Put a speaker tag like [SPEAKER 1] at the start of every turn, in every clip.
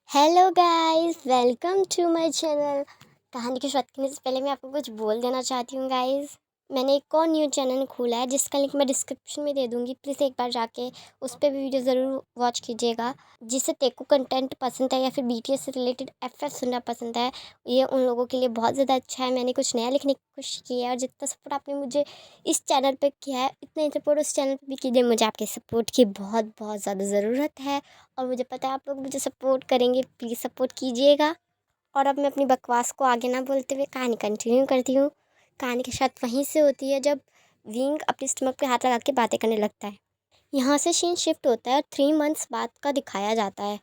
[SPEAKER 1] Hello guys, welcome to my channel. कहानी की शुरुआत करने से पहले मैं आपको कुछ बोल देना चाहती हूँ गाइस। मैंने एक और न्यू चैनल खोला है जिसका लिंक मैं डिस्क्रिप्शन में दे दूँगी। प्लीज़ एक बार जाके उस पर भी वीडियो ज़रूर वॉच कीजिएगा। जिससे तेको कंटेंट पसंद है या फिर बीटीएस से रिलेटेड एफएफ सुनना पसंद है, ये उन लोगों के लिए बहुत ज़्यादा अच्छा है। मैंने कुछ नया लिखने की कोशिश की है और जितना सपोर्ट आपने मुझे इस चैनल पर किया है, इतना ही सपोर्ट उस चैनल पर भी कीजिए। मुझे आपके सपोर्ट की बहुत बहुत ज़्यादा ज़रूरत है और मुझे पता है आप लोग मुझे सपोर्ट करेंगे। प्लीज़ सपोर्ट कीजिएगा। और अब मैं अपनी बकवास को आगे ना बोलते हुए कहानी कंटिन्यू करती हूँ। कहानी की शुरुआत वहीं से होती है जब विंग अपने स्टमक पे हाथ लगा के बातें करने लगता है। यहाँ से सीन शिफ्ट होता है और 3 मंथ्स बाद का दिखाया जाता है।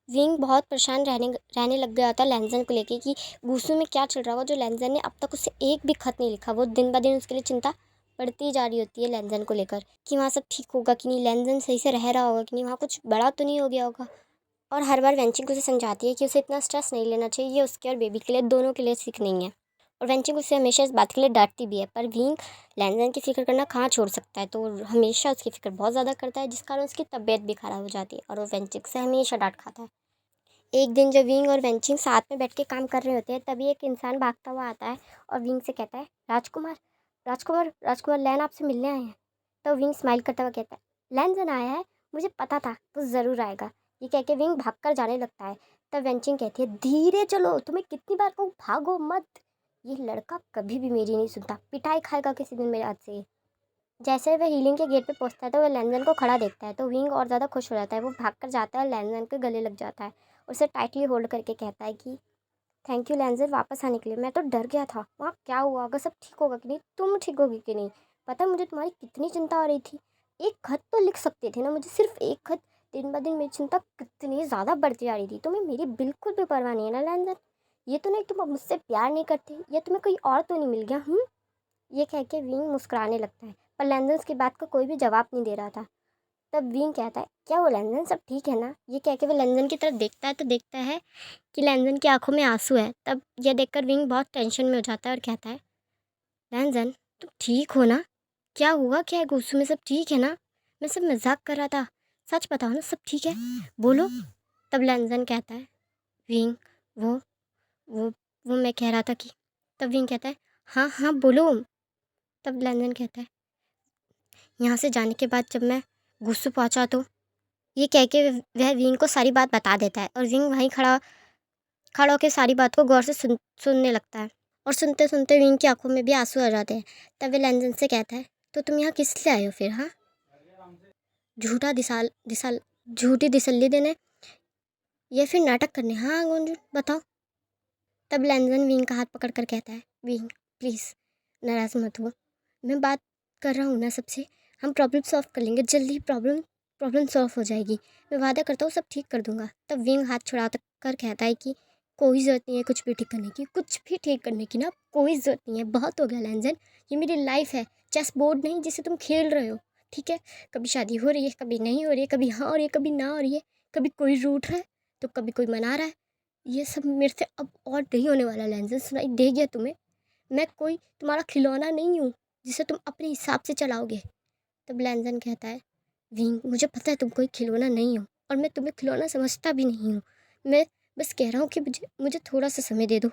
[SPEAKER 1] विंग बहुत परेशान रहने रहने लग गया था लैंजन को लेके कि गुस्सू में क्या चल रहा होगा, जो लैंजन ने अब तक उसे एक भी खत नहीं लिखा। वो दिन ब दिन उसके लिए चिंता बढ़ती जा रही होती है लैंजन को लेकर कि वहाँ सब ठीक होगा कि नहीं, लैंजन सही से रह रहा होगा कि नहीं, वहाँ कुछ बड़ा तो नहीं हो गया होगा। और हर बार वेंचिंग उसे समझाती है कि उसे इतना स्ट्रेस नहीं लेना चाहिए, ये उसके और बेबी के लिए दोनों के लिए ठीक नहीं है। और वेंचिंग उसे हमेशा इस बात के लिए डांटती भी है, पर विंग लैंजन की फिक्र करना कहाँ छोड़ सकता है, तो वो हमेशा उसकी फिक्र बहुत ज़्यादा करता है जिस कारण उसकी तबीयत भी खराब हो जाती है और वो वेंचिंग से हमेशा डांट खाता है। एक दिन जब विंग और वेंचिंग साथ में बैठ के काम कर रहे होते हैं, तभी एक इंसान भागता हुआ आता है और विंग से कहता है, राजकुमार, राजकुमार, राजकुमार लैन आपसे मिलने आए हैं। तो विंग स्माइल करता हुआ कहता है, लैन आया है, मुझे पता था वो ज़रूर आएगा। ये कह के विंग भागकर जाने लगता है। तब वेंचिंग कहती है, धीरे चलो, तुम्हें कितनी बार कहूँ भागो मत। ये लड़का कभी भी मेरी नहीं सुनता, पिटाई खाएगा किसी दिन मेरे हाथ से। जैसे वह हीलिंग के गेट पे पहुंचता है तो वह लैंजन को खड़ा देखता है, तो विंग और ज़्यादा खुश हो जाता है। वो भागकर जाता है, लैंजन के गले लग जाता है, उसे टाइटली होल्ड करके कहता है कि थैंक यू लैंजन वापस आने के लिए। मैं तो डर गया था, वहाँ क्या हुआ होगा, सब ठीक होगा कि नहीं, तुम ठीक होगी कि नहीं। पता है मुझे तुम्हारी कितनी चिंता हो रही थी। एक खत तो लिख सकते थे ना मुझे, सिर्फ एक खत। दिन ब दिन मेरी चिंता कितनी ज़्यादा बढ़ती जा रही थी। तुम्हें मेरी बिल्कुल भी परवाह नहीं है ना लैंजन। ये तो नहीं तुम अब मुझसे प्यार नहीं करते, या तुम्हें कोई और तो नहीं मिल गया। ये कह के विंग मुस्कुराने लगता है, पर लैंजन उसकी बात का कोई भी जवाब नहीं दे रहा था। तब विंग कहता है, क्या वो लैंजन सब ठीक है ना। ये कह के वो लैंजन की तरफ देखता है तो देखता है कि लैंजन की आंखों में आंसू है। तब यह देखकर विंग बहुत टेंशन में हो जाता है और कहता है, लैंजन तुम ठीक हो ना, क्या हुआ, क्या है, गुस्सू में सब ठीक है ना। मैं सब मजाक कर रहा था, सच बताओ ना सब ठीक है, बोलो। तब लैंजन कहता है, विंग वो वो वो मैं कह रहा था कि। तब विंग कहता है, हाँ हाँ बोलो। तब लैंजन कहता है, यहाँ से जाने के बाद जब मैं गुस्सू पहुँचा तो। ये कह के वह विंग को सारी बात बता देता है और विंग वहीं खड़ा खड़ा होकर सारी बात को गौर से सुनने लगता है। और सुनते सुनते विंग की आंखों में भी आंसू आ जाते हैं। तब वे लैंजन से कहता है, तो तुम यहाँ किस लिए आए हो फिर, हाँ, झूठा दिसाल दिसाल झूठी दिसल्ली देने या फिर नाटक करने, हाँ गुंजन बताओ। तब लैंजन विंग का हाथ पकड़ कर कहता है, विंग प्लीज़ नाराज़ मत हो, मैं बात कर रहा हूँ ना सबसे, हम प्रॉब्लम सॉल्व कर लेंगे, जल्दी प्रॉब्लम प्रॉब्लम सॉल्व हो जाएगी, मैं वादा करता हूँ सब ठीक कर दूंगा। तब विंग हाथ छुड़ा कर कहता है कि कोई ज़रूरत नहीं है कुछ भी ठीक करने की, कुछ भी ठीक करने की ना कोई ज़रूरत नहीं है, बहुत हो गया लैंजन, ये मेरी लाइफ है, चेस बोर्ड नहीं जिसे तुम खेल रहे हो, ठीक है। कभी शादी हो रही है, कभी नहीं हो रही है, कभी हाँ हो रही है, कभी ना हो रही है, कभी कोई रूठ रहा है तो कभी कोई मना रहा है। ये सब मेरे से अब और नहीं होने वाला लैंजन, सुनाई दे गया तुम्हें, मैं कोई तुम्हारा खिलौना नहीं हूँ जिसे तुम अपने हिसाब से चलाओगे। तब लैंजन कहता है, विंग मुझे पता है तुम कोई खिलौना नहीं हो और मैं तुम्हें खिलौना समझता भी नहीं हूँ, मैं बस कह रहा हूँ कि मुझे मुझे थोड़ा सा समय दे दो,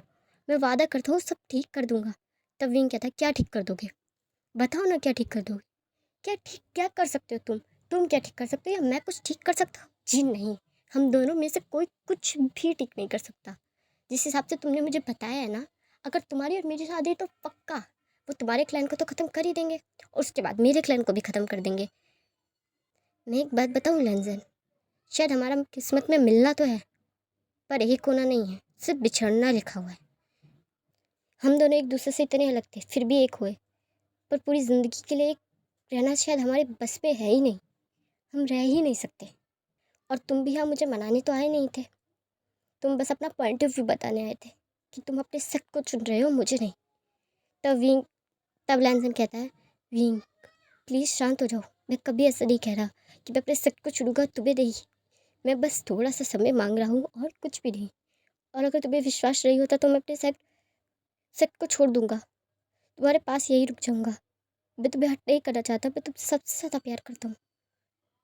[SPEAKER 1] मैं वादा करता हूँ सब ठीक कर दूंगा। तब विंग कहता है, क्या ठीक कर दोगे, बताओ ना क्या ठीक कर दोगे, क्या ठीक क्या कर सकते हो तुम क्या ठीक कर सकते हो या मैं कुछ ठीक कर सकता हूँ। जी नहीं, हम दोनों में से कोई कुछ भी ठीक नहीं कर सकता। जिस हिसाब से तुमने मुझे बताया है ना, अगर तुम्हारी और मेरी शादी है तो पक्का वो तुम्हारे क्लैन को तो ख़त्म कर ही देंगे और उसके बाद मेरे क्लैन को भी ख़त्म कर देंगे। मैं एक बात बताऊँ लैंजन, शायद हमारा किस्मत में मिलना तो है पर एक होना नहीं है, सिर्फ बिछड़ना लिखा हुआ है। हम दोनों एक दूसरे से इतने अलग थे फिर भी एक हुए, पर पूरी ज़िंदगी के लिए एक रहना शायद हमारे बस पे है ही नहीं, हम रह ही नहीं सकते। और तुम भी यहाँ मुझे मनाने तो आए नहीं थे, तुम बस अपना पॉइंट ऑफ व्यू बताने आए थे कि तुम अपने सक को चुन रहे हो, मुझे नहीं। तब विंग तब लैंसन कहता है, विंग प्लीज़ शांत हो जाओ, मैं कभी ऐसा नहीं कह रहा कि मैं अपने सक को चुनूंगा, तुम्हें नहीं, मैं बस थोड़ा सा समय मांग रहा हूँ और कुछ भी नहीं। और अगर तुम्हें विश्वास नहीं होता तो मैं अपने सक को छोड़ दूंगा, तुम्हारे पास यही रुक जाऊंगा, मैं तुम्हें हट नहीं करना चाहता, मैं तुमसे सबसे ज़्यादा प्यार करता हूँ।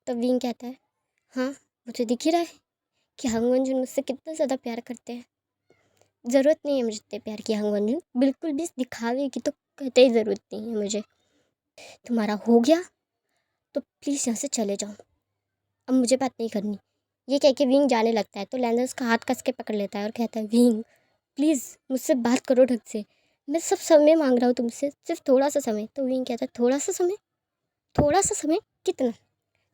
[SPEAKER 1] तब विंग कहता है, हाँ मुझे दिख ही रहा है कि हांग वंजुन मुझसे कितना ज़्यादा प्यार करते हैं। ज़रूरत नहीं है मुझे इतने प्यार की हांग वंजुन, बिल्कुल भी इस दिखावे की तो कहते ही ज़रूरत नहीं है मुझे। तुम्हारा हो गया तो प्लीज़ यहाँ से चले जाओ, अब मुझे बात नहीं करनी। ये कह के विंग जाने लगता है तो लैंजन उसका हाथ कस के पकड़ लेता है और कहता है, विंग प्लीज़ मुझसे बात करो ढंग से, मैं सब समय मांग रहा हूँ तुमसे, सिर्फ थोड़ा सा समय। तो विंग कहता है, थोड़ा सा समय? थोड़ा सा समय कितना?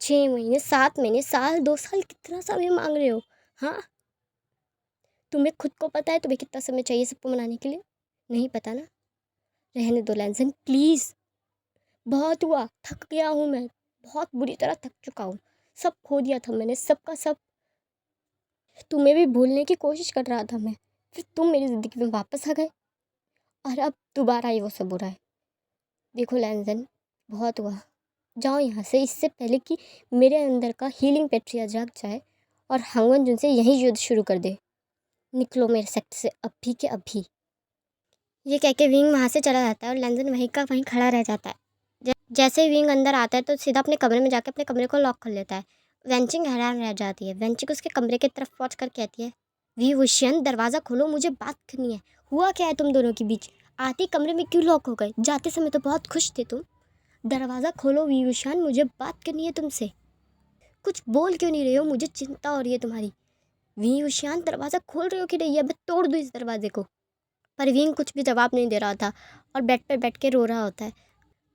[SPEAKER 1] 6 महीने, 7 महीने, साल, 2 साल, कितना समय मांग रहे हो? हाँ, तुम्हें खुद को पता है तुम्हें कितना समय चाहिए सबको मनाने के लिए? नहीं पता ना? रहने दो लैंसन प्लीज़, बहुत हुआ, थक गया हूँ मैं, बहुत बुरी तरह थक चुका हूँ। सब खो दिया था मैंने, सबका सब। तुम्हें भी भूलने की कोशिश कर रहा था मैं, फिर तुम मेरी ज़िंदगी में वापस आ गए और अब दोबारा ही वो सब हो रहा है। देखो लैंसन, बहुत हुआ, जाओ यहाँ से, इससे पहले कि मेरे अंदर का हीलिंग पेट्रिया जाग जाए और हांगवन जुन से यही युद्ध शुरू कर दे। निकलो मेरे सेक्टर से अभी के अभी। ये कह के विंग वहाँ से चला जाता है और लैंसन वहीं का वहीं खड़ा रह जाता है। जैसे ही विंग अंदर आता है तो सीधा अपने कमरे में जाके अपने कमरे को लॉक कर लेता है। वेंचिंग हैरान रह जाती है। वेंचिंग उसके कमरे की तरफ पहुँच कर कहती है, वी वुशियन दरवाज़ा खोलो, मुझे बात करनी है। हुआ क्या है तुम दोनों के बीच? आते ही कमरे में क्यों लॉक हो गए? जाते समय तो बहुत खुश थे तुम। दरवाज़ा खोलो वी वुशियन, मुझे बात करनी है तुमसे। कुछ बोल क्यों नहीं रहे हो? मुझे चिंता हो रही है तुम्हारी। वी वुशियन दरवाज़ा खोल रहे हो कि नहीं? अब मैं तोड़ दूँ इस दरवाजे को। पर विंग कुछ भी जवाब नहीं दे रहा था और बेड पर बैठ के रो रहा होता है।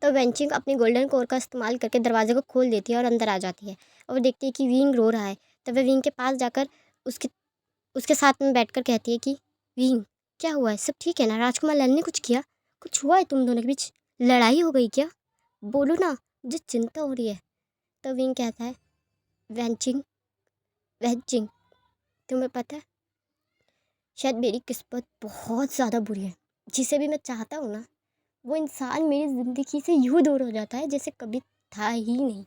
[SPEAKER 1] तो वेंचिंग अपनी गोल्डन कोर का इस्तेमाल करके दरवाजे को खोल देती है और अंदर आ जाती है। और वो देखती है कि विंग रो रहा है। तब वह विंग के पास जाकर उसके उसके साथ में बैठकर कहती है कि विंग, क्या हुआ है? सब ठीक है ना? राजकुमार लन ने कुछ किया? कुछ हुआ है तुम दोनों के बीच? लड़ाई हो गई क्या? बोलो ना, मुझे चिंता हो रही है। तो विंग कहता है, वेंचिंग, वेंचिंग, तुम्हें पता है शायद मेरी किस्मत बहुत ज़्यादा बुरी है। जिसे भी मैं चाहता हूँ ना, वो इंसान मेरी ज़िंदगी से यूँ दूर हो जाता है जैसे कभी था ही नहीं,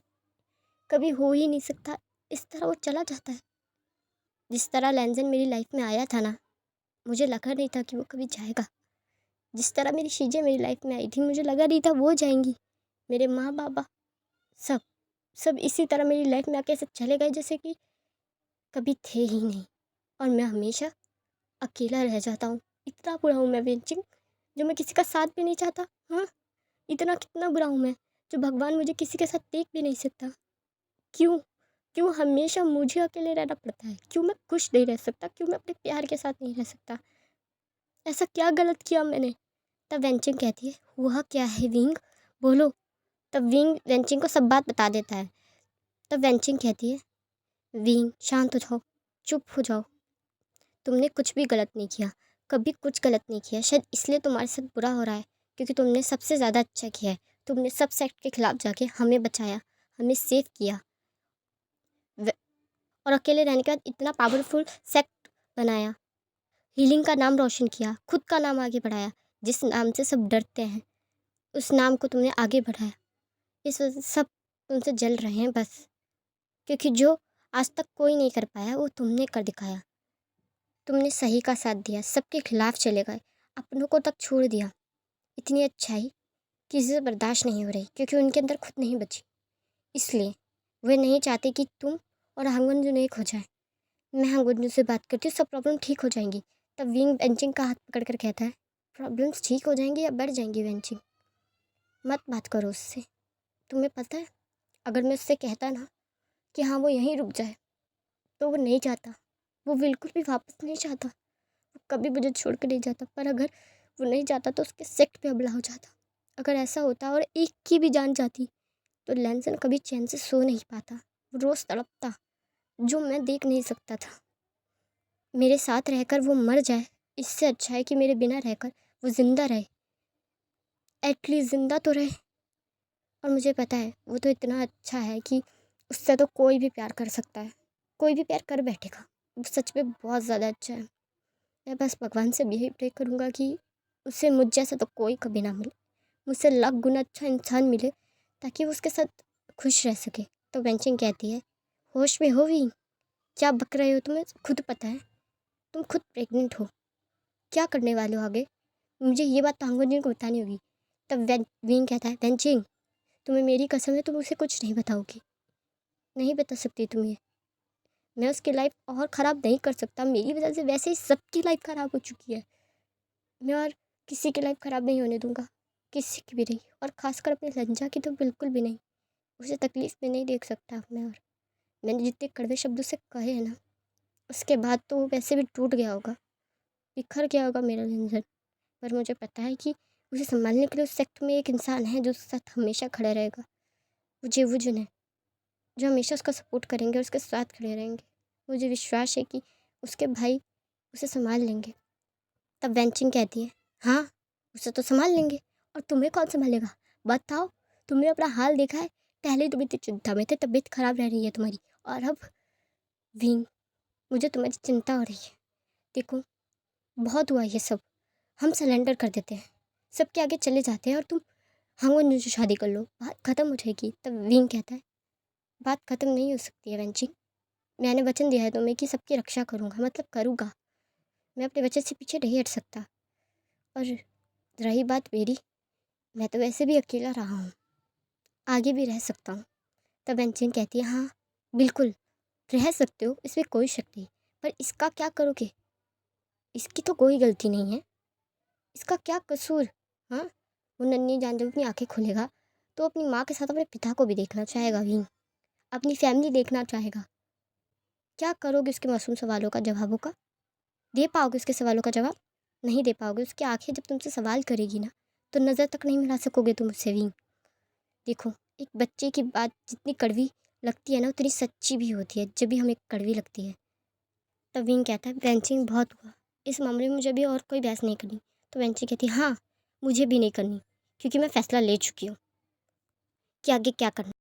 [SPEAKER 1] कभी हो ही नहीं सकता। इस तरह वो चला जाता है। जिस तरह लैंजन मेरी लाइफ में आया था ना, मुझे लगा नहीं था कि वो कभी जाएगा। जिस तरह मेरी चीज़ें मेरी लाइफ में आई थी, मुझे लगा नहीं था वो जाएंगी। मेरे माँ बाबा, सब सब इसी तरह मेरी लाइफ में आके ऐसे चले गए जैसे कि कभी थे ही नहीं। और मैं हमेशा अकेला रह जाता हूँ। इतना बुरा हूँ मैं बेंचिंग, जो मैं किसी का साथ भी नहीं चाहता। हाँ, इतना कितना बुरा हूँ मैं, जो भगवान मुझे किसी के साथ देख भी नहीं सकता। क्यों? क्यों हमेशा मुझे अकेले रहना पड़ता है? क्यों मैं खुश नहीं रह सकता? क्यों मैं अपने प्यार के साथ नहीं रह सकता? ऐसा क्या गलत किया मैंने? तब वेंचिंग कहती है, हुआ क्या है विंग? बोलो। तब विंग वेंचिंग को सब बात बता देता है। तब वेंचिंग कहती है, विंग शांत हो जाओ, चुप हो जाओ। तुमने कुछ भी गलत नहीं किया, कभी कुछ गलत नहीं किया। शायद इसलिए तुम्हारे साथ बुरा हो रहा है, क्योंकि तुमने सबसे ज़्यादा अच्छा किया है। तुमने सब सेक्ट के खिलाफ जाके हमें बचाया, हमें सेव किया और अकेले रहने के बाद इतना पावरफुल सेक्ट बनाया, हीलिंग का नाम रोशन किया, खुद का नाम आगे बढ़ाया। जिस नाम से सब डरते हैं, उस नाम को तुमने आगे बढ़ाया। इस वजह से सब तुमसे जल रहे हैं बस, क्योंकि जो आज तक कोई नहीं कर पाया वो तुमने कर दिखाया। तुमने सही का साथ दिया, सबके खिलाफ चले गए, अपनों को तक छोड़ दिया। इतनी अच्छाई किसी से बर्दाश्त नहीं हो रही, क्योंकि उनके अंदर खुद नहीं बची। इसलिए वे नहीं चाहते कि तुम और हांगुन एक हो जाए। मैं हांगुन से बात करती हूँ, सब प्रॉब्लम ठीक हो जाएंगी। तब विंग वेंचिंग का हाथ पकड़ कर कहता है, प्रॉब्लम्स ठीक हो जाएंगी या बढ़ जाएंगी वेंचिंग? मत बात करो उससे। तुम्हें पता है, अगर मैं उससे कहता ना कि हाँ वो यहीं रुक जाए, तो वो नहीं चाहता। वो बिल्कुल भी वापस नहीं चाहता। वो कभी मुझे छोड़ के नहीं जाता। पर अगर वो नहीं चाहता तो उसके सेक्ट पे हमला हो जाता। अगर ऐसा होता और एक की भी जान जाती, तो लैंसन कभी चैन से सो नहीं पाता। वो रोज़ तड़पता, जो मैं देख नहीं सकता था। मेरे साथ रहकर वो मर जाए, इससे अच्छा है कि मेरे बिना रहकर वो ज़िंदा रहे। एटलीस्ट ज़िंदा तो रहे। और मुझे पता है वो तो इतना अच्छा है कि उससे तो कोई भी प्यार कर सकता है, कोई भी प्यार कर बैठेगा। वो सच में बहुत ज़्यादा अच्छा है। मैं बस भगवान से भी यही प्रे करूँगा कि उसे मुझ जैसा तो कोई कभी ना मिले, मुझसे लाख गुना अच्छा इंसान मिले, ताकि वो उसके साथ खुश रह सके। तो वेंचिंग कहती है, होश में हो भी? क्या बक रहे हो? तुम्हें खुद पता है, तुम खुद प्रेग्नेंट हो। क्या करने वाले हो आगे? मुझे ये बात तो हांगुन जी को बतानी होगी। तब विंग कहता है, वेंचिंग, तुम्हें मेरी कसम है तुम उसे कुछ नहीं बताओगी। नहीं बता सकती तुम ये। मैं उसकी लाइफ और ख़राब नहीं कर सकता। मेरी वजह से वैसे ही सबकी लाइफ ख़राब हो चुकी है। मैं और किसी की लाइफ ख़राब नहीं होने दूंगा, किसी की भी नहीं, और ख़ासकर अपने लंजा की तो बिल्कुल भी नहीं। उसे तकलीफ़ में नहीं देख सकता मैं। और मैंने जितने कड़वे शब्द उसे कहे हैं ना, उसके बाद तो वो वैसे भी टूट गया होगा, बिखर गया होगा मेरा लंजन। पर मुझे पता है कि उसे संभालने के लिए उस वक्त में एक इंसान है जो उसके साथ हमेशा खड़ा रहेगा। वो जेवुजुन है, जो हमेशा उसका सपोर्ट करेंगे और उसके साथ खड़े रहेंगे। मुझे विश्वास है कि उसके भाई उसे संभाल लेंगे। तब वेंचिंग कहती है, हाँ, उसे तो संभाल लेंगे, और तुम्हें कौन संभालेगा? बताओ, तुमने अपना हाल देखा है? पहले तुम इतनी चिंता में थे, तबीयत खराब रह रही है तुम्हारी, और अब विंग, मुझे तुम्हारी चिंता हो रही है। देखो, बहुत हुआ ये सब, हम सरेंडर कर देते हैं, सबके आगे चले जाते हैं, और तुम हांगुन से शादी कर लो, बात ख़त्म हो जाएगी। तब विंग कहता है, बात ख़त्म नहीं हो सकती है वेंचिंग। मैंने वचन दिया है तुम्हें कि सबकी रक्षा करूँगा, मतलब करूँगा। मैं अपने वचन से पीछे नहीं हट सकता। और रही बात मेरी, मैं तो वैसे भी अकेला रहा हूँ, आगे भी रह सकता हूँ। तब वेंचिन कहती है, हाँ बिल्कुल रह सकते हो, इसमें कोई शक नहीं, पर इसका क्या करोगे? इसकी तो कोई गलती नहीं है, इसका क्या कसूर? हाँ, वो नन्ही जान जब अपनी आंखें खोलेगा तो अपनी माँ के साथ अपने पिता को भी देखना चाहेगा, भी अपनी फैमिली देखना चाहेगा। क्या करोगे उसके मासूम सवालों का, जवाबों का? दे पाओगे उसके सवालों का जवाब? नहीं दे पाओगे। उसकी आंखें जब तुमसे सवाल करेगी ना, तो नज़र तक नहीं मिला सकोगे तुम उससे भी। देखो, एक बच्चे की बात जितनी कड़वी लगती है ना, उतनी सच्ची भी होती है जब भी हमें कड़वी लगती है। तब विंग कहता है, वेंचिंग बहुत हुआ, इस मामले में मुझे भी और कोई बहस नहीं करनी। तो वेंचिंग कहती है, हाँ मुझे भी नहीं करनी, क्योंकि मैं फ़ैसला ले चुकी हूँ कि आगे क्या करना।